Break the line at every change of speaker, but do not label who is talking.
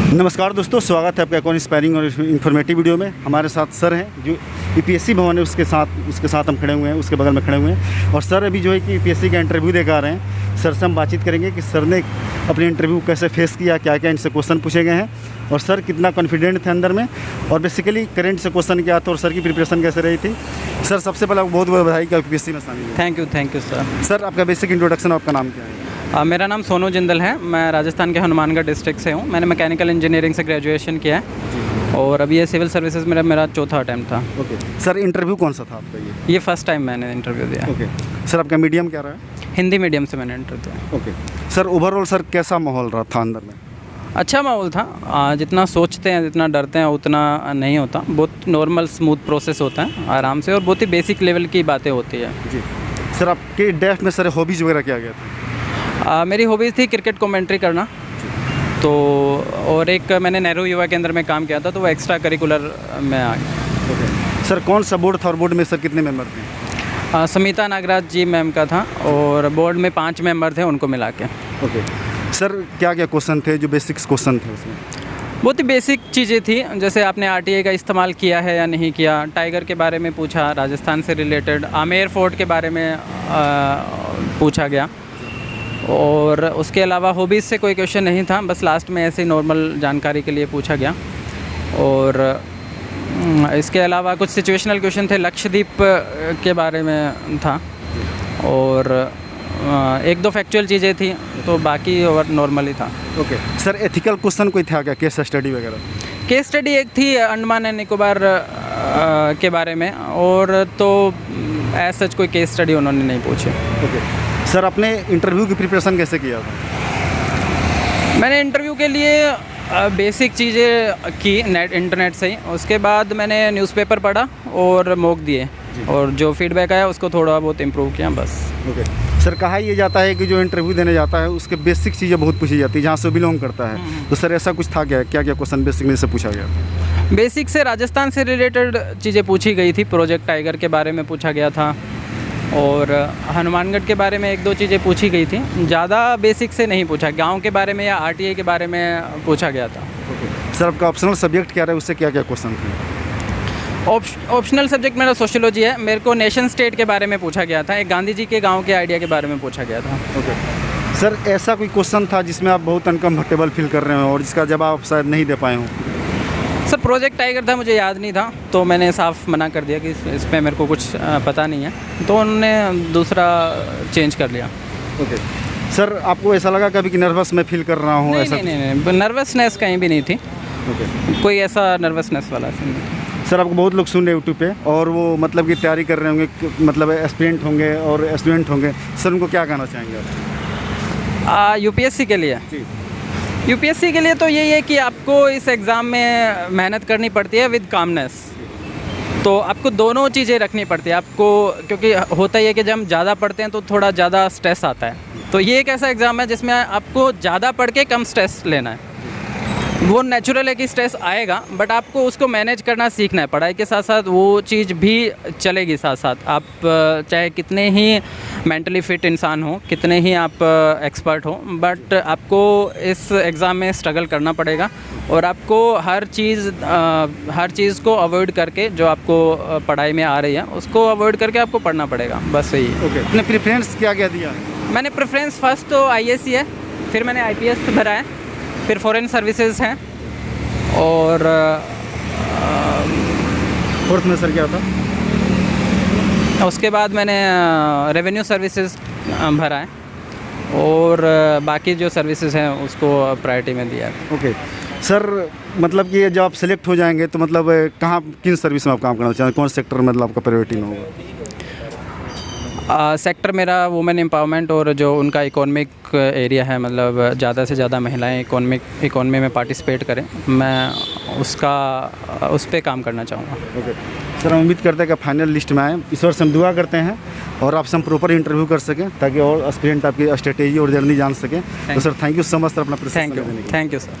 नमस्कार दोस्तों, स्वागत है आपका एक और इंस्पायरिंग और इन्फॉर्मेटिव वीडियो में। हमारे साथ सर हैं जो यूपीएससी भवन है, उसके साथ हम खड़े हुए हैं, उसके बगल में खड़े हुए हैं। और सर अभी जो है कि यूपीएससी का इंटरव्यू देकर आ रहे हैं। सर से हम बातचीत करेंगे कि सर ने अपने इंटरव्यू कैसे फेस किया, क्या क्या इनसे क्वेश्चन पूछे गए हैं और सर कितना कॉन्फिडेंट थे अंदर में, और बेसिकली करंट से क्वेश्चन क्या था और सर की प्रिपरेशन कैसे रही थी। सर सबसे पहले बहुत बहुत बधाई कि यूपीएससी में शामिल है।
Thank you sir.
सर आपका बेसिक इंट्रोडक्शन, आपका नाम क्या है?
मेरा नाम सोनू जिंदल है। मैं राजस्थान के हनुमानगढ़ डिस्ट्रिक्ट से हूँ। मैंने मैकेनिकल इंजीनियरिंग से ग्रेजुएशन किया है और अभी ये सिविल सर्विसेज मेरा चौथा अटैम्प्ट था।
ओके सर, इंटरव्यू कौन सा था आपका? ये
फर्स्ट टाइम मैंने इंटरव्यू दिया।
ओके सर, आपका मीडियम क्या रहा है?
हिंदी मीडियम से मैंने इंटरव्यू दिया।
ओके सर, ओवरऑल सर कैसा माहौल रहा था अंदर में?
अच्छा माहौल था। जितना सोचते हैं, जितना डरते हैं उतना नहीं होता। बहुत नॉर्मल स्मूथ प्रोसेस होता है, आराम से, और बहुत ही बेसिक लेवल की बातें होती है।
जी सर, आपके डेफ में सर हॉबीज़ वगैरह क्या गया था?
मेरी हॉबीज़ थी क्रिकेट कमेंट्री करना, तो और एक मैंने नेहरू युवा केंद्र में काम किया था, तो वो एक्स्ट्रा करिकुलर में आ गया।
ओके सर, कौन सा बोर्ड था और बोर्ड में सर कितने मेंबर थे?
समिता नागराज जी मैम का था और बोर्ड में 5 मेंबर थे, उनको मिला के।
ओके सर, क्या क्या क्वेश्चन थे जो बेसिक्स क्वेश्चन थे उसमें?
बहुत ही बेसिक चीज़ें थी, जैसे आपने आरटीआई का इस्तेमाल किया है या नहीं किया, टाइगर के बारे में पूछा, राजस्थान से रिलेटेड आमेर फोर्ट के बारे में पूछा गया, और उसके अलावा हॉबीज़ से कोई क्वेश्चन नहीं था, बस लास्ट में ऐसे नॉर्मल जानकारी के लिए पूछा गया। और इसके अलावा कुछ सिचुएशनल क्वेश्चन थे, लक्षद्वीप के बारे में था, और 1-2 फैक्चुअल चीज़ें थी, तो बाकी और नॉर्मल ही था।
ओके सर, एथिकल क्वेश्चन कोई था क्या, केस स्टडी वगैरह?
केस स्टडी एक थी अंडमान एंड निकोबार के बारे में, और तो ऐसा सच कोई केस स्टडी उन्होंने नहीं पूछे।
ओके सर, आपने इंटरव्यू की प्रिपरेशन कैसे किया था?
मैंने इंटरव्यू के लिए बेसिक चीज़ें की इंटरनेट से ही, उसके बाद मैंने न्यूज़पेपर पढ़ा और मॉक दिए, और जो फीडबैक आया उसको थोड़ा बहुत इम्प्रूव किया, बस।
ओके सर, कहा ये जाता है कि जो इंटरव्यू देने जाता है उसके बेसिक चीज़ें बहुत पूछी जाती है जहाँ से बिलोंग करता है, तो सर ऐसा कुछ था क्या? क्या क्या क्वेश्चन बेसिक में से पूछा गया?
बेसिक से राजस्थान से रिलेटेड चीज़ें पूछी गई थी, प्रोजेक्ट टाइगर के बारे में पूछा गया था, और हनुमानगढ़ के बारे में 1-2 चीज़ें पूछी गई थी। ज़्यादा बेसिक से नहीं पूछा, गांव के बारे में या आरटीआई के बारे में पूछा गया था।
ओके सर, आपका ऑप्शनल सब्जेक्ट क्या रहा है, उससे क्या क्या क्वेश्चन थे?
ऑप्शनल सब्जेक्ट मेरा सोशियोलॉजी है। मेरे को नेशन स्टेट के बारे में पूछा गया था, एक गांधी जी के गांव के आइडिया के बारे में पूछा गया था।
ओके सर, ऐसा कोई क्वेश्चन था जिसमें आप बहुत अनकम्फर्टेबल फील कर रहे हो और जिसका जवाब आप शायद नहीं दे पाए हों?
सर प्रोजेक्ट टाइगर था, मुझे याद नहीं था, तो मैंने साफ मना कर दिया कि इसमें मेरे को कुछ पता नहीं है, तो उन्होंने दूसरा चेंज कर लिया।
ओके सर, आपको ऐसा लगा कभी कि नर्वस मैं फील कर रहा हूँ? ऐसा
नहीं, नर्वसनेस कहीं भी नहीं थी।
ओके,
कोई ऐसा नर्वसनेस वाला सीन नहीं।
सर आपको बहुत लोग सुन रहे हैं यूट्यूब पे और वो मतलब कि तैयारी कर रहे होंगे, मतलब एस्पिरेंट होंगे और स्टूडेंट होंगे, सर उनको क्या कहना चाहेंगे आप?
यूपीएससी के लिए?
जी,
यूपीएससी के लिए तो यही है कि आपको इस एग्ज़ाम में मेहनत करनी पड़ती है विद कामनेस। तो आपको दोनों चीज़ें रखनी पड़ती है आपको, क्योंकि होता ही है कि जब हम ज़्यादा पढ़ते हैं तो थोड़ा ज़्यादा स्ट्रेस आता है। तो ये एक ऐसा एग्ज़ाम है जिसमें आपको ज़्यादा पढ़ के कम स्ट्रेस लेना है। वो नेचुरल है कि स्ट्रेस आएगा, बट आपको उसको मैनेज करना सीखना है। पढ़ाई के साथ साथ वो चीज़ भी चलेगी साथ साथ। आप चाहे कितने ही मेंटली फिट इंसान हो, कितने ही आप एक्सपर्ट हो, बट आपको इस एग्ज़ाम में स्ट्रगल करना पड़ेगा, और आपको हर चीज़ को अवॉइड करके, जो आपको पढ़ाई में आ रही है उसको अवॉइड करके आपको पढ़ना पड़ेगा, बस यही।
ओके, आपने प्रेफरेंस क्या क्या दिया?
मैंने प्रेफरेंस फर्स्ट तो आईएएस है, फिर मैंने आईपीएस भरा है, फिर फॉरेन सर्विसेज हैं, और
फोर्थ में सर क्या था?
उसके बाद मैंने रेवेन्यू सर्विसेज भरा है, और बाकी जो सर्विसेज हैं उसको प्रायोरिटी में दिया है।
ओके सर, मतलब कि जब आप सेलेक्ट हो जाएंगे तो मतलब कहाँ, किन सर्विस में आप काम करना चाहेंगे, कौन सेक्टर मतलब आपका प्रायोरिटी में होगा?
सेक्टर मेरा वुमेन एम्पावरमेंट, और जो उनका इकोनॉमिक एरिया है, मतलब ज़्यादा से ज़्यादा महिलाएं इकोनॉमी में पार्टिसिपेट करें, मैं उस पर काम करना चाहूँगा।
ओके सर, हम उम्मीद करते हैं कि फाइनल लिस्ट में आएँ। ईश्वर से हम दुआ करते हैं और आपसे हम प्रॉपर इंटरव्यू कर सकें ताकि और एस्पिरेंट आपकी स्ट्रेटेजी और जर्नी जान सकें। तो sir thank you so much sir, अपना
थैंक यू सर।